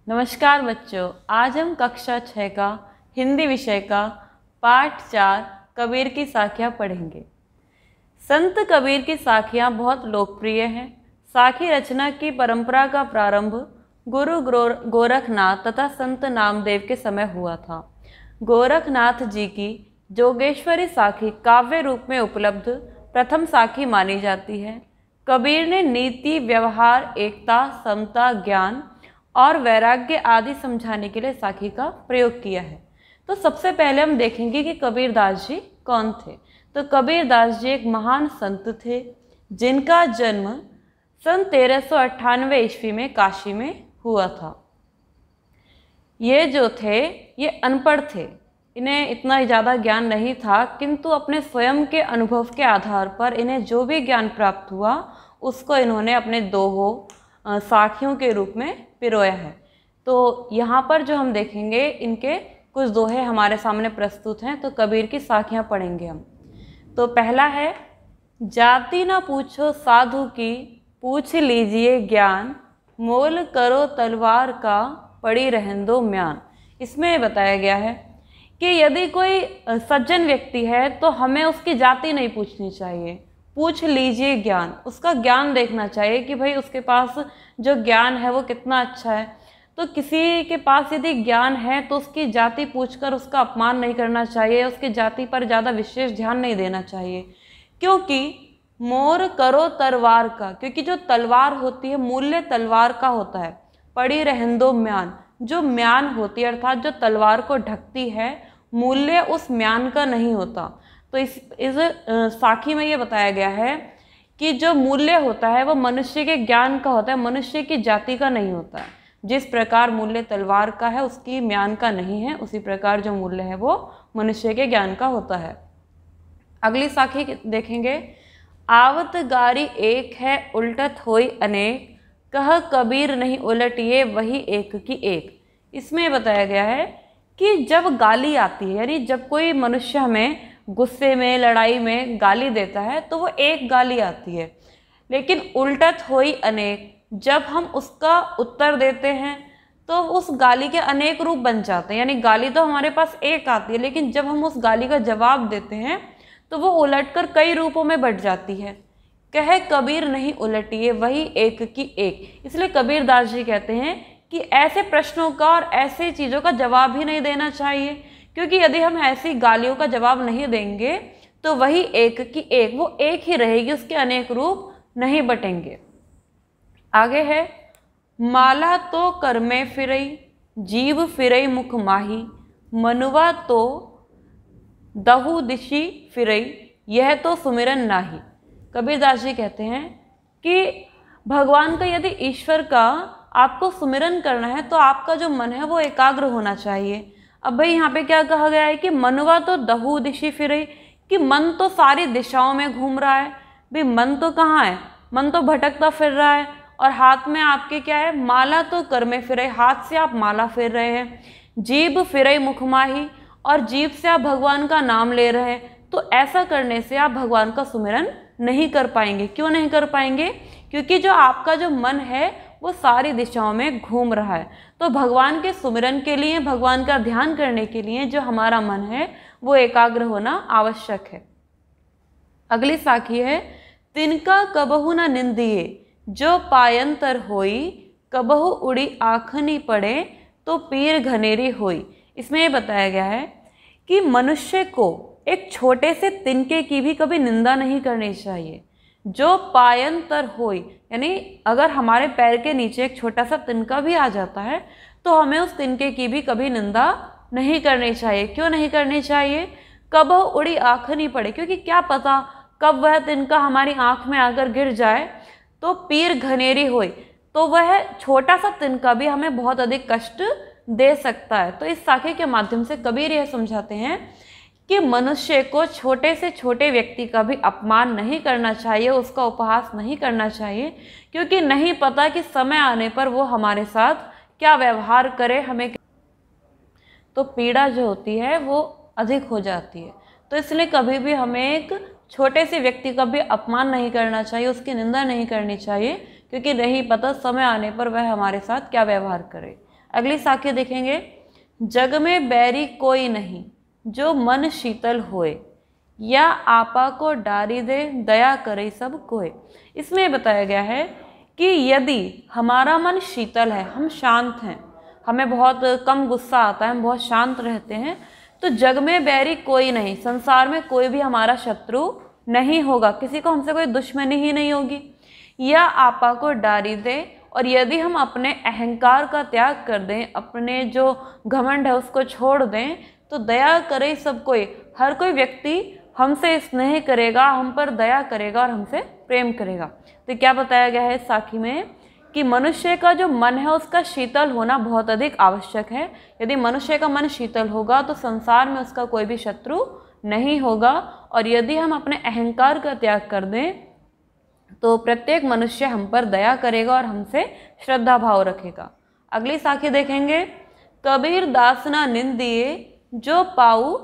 नमस्कार बच्चों, आज हम कक्षा 6 का हिंदी विषय का पाठ 4 कबीर की साखियाँ पढ़ेंगे। संत कबीर की साखियाँ बहुत लोकप्रिय हैं। साखी रचना की परंपरा का प्रारंभ गुरु गोरखनाथ तथा संत नामदेव के समय हुआ था। गोरखनाथ जी की जोगेश्वरी साखी काव्य रूप में उपलब्ध प्रथम साखी मानी जाती है। कबीर ने नीति, व्यवहार, एकता, समता, ज्ञान और वैराग्य आदि समझाने के लिए साखी का प्रयोग किया है। तो सबसे पहले हम देखेंगे कि कबीरदास जी कौन थे। तो कबीरदास जी एक महान संत थे जिनका जन्म सन 1398 ईस्वी में काशी में हुआ था। ये जो थे ये अनपढ़ थे, इन्हें इतना ज़्यादा ज्ञान नहीं था, किंतु अपने स्वयं के अनुभव के आधार पर इन्हें जो भी ज्ञान प्राप्त हुआ उसको इन्होंने अपने दोहों साखियों के रूप में पिरोया है। तो यहाँ पर जो हम देखेंगे इनके कुछ दोहे हमारे सामने प्रस्तुत हैं। तो कबीर की साखियाँ पढ़ेंगे हम। तो पहला है, जाति ना पूछो साधु की, पूछ लीजिए ज्ञान, मोल करो तलवार का, पड़ी रहन दो म्यान। इसमें बताया गया है कि यदि कोई सज्जन व्यक्ति है तो हमें उसकी जाति नहीं पूछनी चाहिए, पूछ लीजिए ज्ञान, उसका ज्ञान देखना चाहिए कि भाई उसके पास जो ज्ञान है वो कितना अच्छा है। तो किसी के पास यदि ज्ञान है तो उसकी जाति पूछकर उसका अपमान नहीं करना चाहिए, उसकी जाति पर ज़्यादा विशेष ध्यान नहीं देना चाहिए। क्योंकि मोर करो तलवार का, क्योंकि जो तलवार होती है मूल्य तलवार का होता है। पड़ी रहन दो म्यान, जो म्यान होती है अर्थात जो तलवार को ढकती है, मूल्य उस म्यान का नहीं होता। तो इस साखी में ये बताया गया है कि जो मूल्य होता है वो मनुष्य के ज्ञान का होता है, मनुष्य की जाति का नहीं होता है। जिस प्रकार मूल्य तलवार का है उसकी म्यान का नहीं है, उसी प्रकार जो मूल्य है वो मनुष्य के ज्ञान का होता है। अगली साखी देखेंगे, आवत गारी एक है उल्टत होई अनेक, कह कबीर नहीं उलटिए वही एक की एक। इसमें बताया गया है कि जब गाली आती है, यानी जब कोई मनुष्य हमें गुस्से में, लड़ाई में गाली देता है तो वो एक गाली आती है, लेकिन उल्टत होई अनेक, जब हम उसका उत्तर देते हैं तो उस गाली के अनेक रूप बन जाते हैं। यानी गाली तो हमारे पास एक आती है, लेकिन जब हम उस गाली का जवाब देते हैं तो वो उलटकर कई रूपों में बढ़ जाती है। कहे कबीर नहीं उलटिए वही एक की एक। इसलिए कबीरदास जी कहते हैं कि ऐसे प्रश्नों का और ऐसे चीज़ों का जवाब ही नहीं देना चाहिए, क्योंकि यदि हम ऐसी गालियों का जवाब नहीं देंगे तो वही एक की एक, वो एक ही रहेगी, उसके अनेक रूप नहीं बटेंगे। आगे है, माला तो कर में फिरई, जीव फिरई मुख माही, मनुवा तो दहु दिशी फिरई, यह तो सुमिरन नाही। कबीरदास जी कहते हैं कि भगवान का, यदि ईश्वर का आपको सुमिरन करना है तो आपका जो मन है वो एकाग्र होना चाहिए। अब भाई यहाँ पे क्या कहा गया है कि मनुवा तो दहु दिशी फिरई, कि मन तो सारी दिशाओं में घूम रहा है। भाई मन तो कहाँ है, मन तो भटकता फिर रहा है। और हाथ में आपके क्या है, माला तो कर में फिरई, हाथ से आप माला फेर रहे हैं। जीभ फिरई मुखमाही, और जीभ से आप भगवान का नाम ले रहे हैं। तो ऐसा करने से आप भगवान का सुमिरन नहीं कर पाएंगे। क्यों नहीं कर पाएंगे? क्योंकि जो आपका जो मन है वो सारी दिशाओं में घूम रहा है। तो भगवान के सुमिरन के लिए, भगवान का ध्यान करने के लिए जो हमारा मन है वो एकाग्र होना आवश्यक है। अगली साखी है, तिनका कबहु न निंदिए, जो पायंतर होई, कबहु उड़ी आँखनी पड़े, तो पीर घनेरी होई। इसमें ये बताया गया है कि मनुष्य को एक छोटे से तिनके की भी कभी निंदा नहीं करनी चाहिए। जो पायंतर होई, यानी अगर हमारे पैर के नीचे एक छोटा सा तिनका भी आ जाता है तो हमें उस तिनके की भी कभी निंदा नहीं करनी चाहिए। क्यों नहीं करनी चाहिए? कब उड़ी आँख नहीं पड़े, क्योंकि क्या पता कब वह तिनका हमारी आँख में आकर गिर जाए। तो पीर घनेरी होई, तो वह छोटा सा तिनका भी हमें बहुत अधिक कष्ट दे सकता है। तो इस साखी के माध्यम से कबीर यह समझाते हैं कि मनुष्य को छोटे से छोटे व्यक्ति का भी अपमान नहीं करना चाहिए, उसका उपहास नहीं करना चाहिए, क्योंकि नहीं पता कि समय आने पर वो हमारे साथ क्या व्यवहार करे, हमें तो पीड़ा जो होती है वो अधिक हो जाती है। तो इसलिए कभी भी हमें एक छोटे से व्यक्ति का भी अपमान नहीं करना चाहिए, उसकी निंदा नहीं करनी चाहिए, क्योंकि नहीं पता समय आने पर वह हमारे साथ क्या व्यवहार करे। अगली साखी देखेंगे, जग में बैरी कोई नहीं जो मन शीतल होए, या आपा को डारी दे दया करे सब कोय। इसमें बताया गया है कि यदि हमारा मन शीतल है, हम शांत हैं, हमें बहुत कम गुस्सा आता है, हम बहुत शांत रहते हैं, तो जग में बैरी कोई नहीं, संसार में कोई भी हमारा शत्रु नहीं होगा, किसी को हमसे कोई दुश्मनी ही नहीं होगी। या आपा को डारी दे, और यदि हम अपने अहंकार का त्याग कर दें, अपने जो घमंड है उसको छोड़ दें, तो दया करे सब कोई, हर कोई व्यक्ति हमसे स्नेह करेगा, हम पर दया करेगा और हमसे प्रेम करेगा। तो क्या बताया गया है इस साखी में कि मनुष्य का जो मन है उसका शीतल होना बहुत अधिक आवश्यक है। यदि मनुष्य का मन शीतल होगा तो संसार में उसका कोई भी शत्रु नहीं होगा, और यदि हम अपने अहंकार का त्याग कर दें तो प्रत्येक मनुष्य हम पर दया करेगा और हमसे श्रद्धा भाव रखेगा। अगली साखी देखेंगे, कबीर दास ना निंदिए जो पाऊ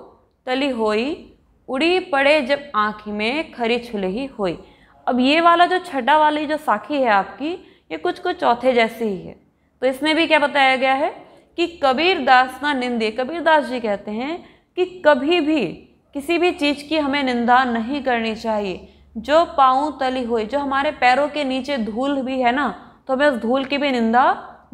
तली होई, उड़ी पड़े जब आँखी में खरी छुलही होई। अब ये वाला जो छठा वाली जो साखी है आपकी, ये कुछ चौथे जैसे ही है। तो इसमें भी क्या बताया गया है कि कबीर दास ना निंदे, कबीर दास जी कहते हैं कि कभी भी किसी भी चीज़ की हमें निंदा नहीं करनी चाहिए। जो पाँव तली हुई, जो हमारे पैरों के नीचे धूल भी है ना, तो हमें उस धूल की भी निंदा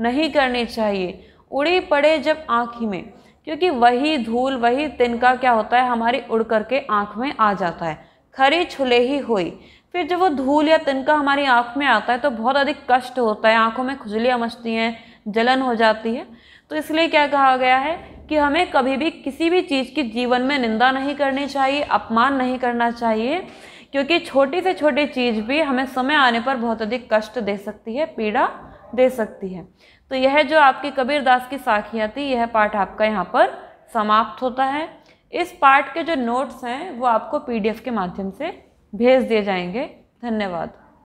नहीं करनी चाहिए। उड़ी पड़े जब आँखी में, क्योंकि वही धूल, वही तिनका क्या होता है, हमारी उड़ करके आँख में आ जाता है। खरी छुले ही हुई, फिर जब वो धूल या तिनका हमारी आँख में आता है तो बहुत अधिक कष्ट होता है, आँखों में खुजलियाँ मचती हैं, जलन हो जाती है। तो इसलिए क्या कहा गया है कि हमें कभी भी किसी भी चीज़ की जीवन में निंदा नहीं करनी चाहिए, अपमान नहीं करना चाहिए, क्योंकि छोटी से छोटी चीज़ भी हमें समय आने पर बहुत अधिक कष्ट दे सकती है, पीड़ा दे सकती है। तो यह जो आपकी कबीर दास की साखियाँ थी, यह पाठ आपका यहाँ पर समाप्त होता है। इस पाठ के जो नोट्स हैं वो आपको PDF के माध्यम से भेज दिए जाएंगे। धन्यवाद।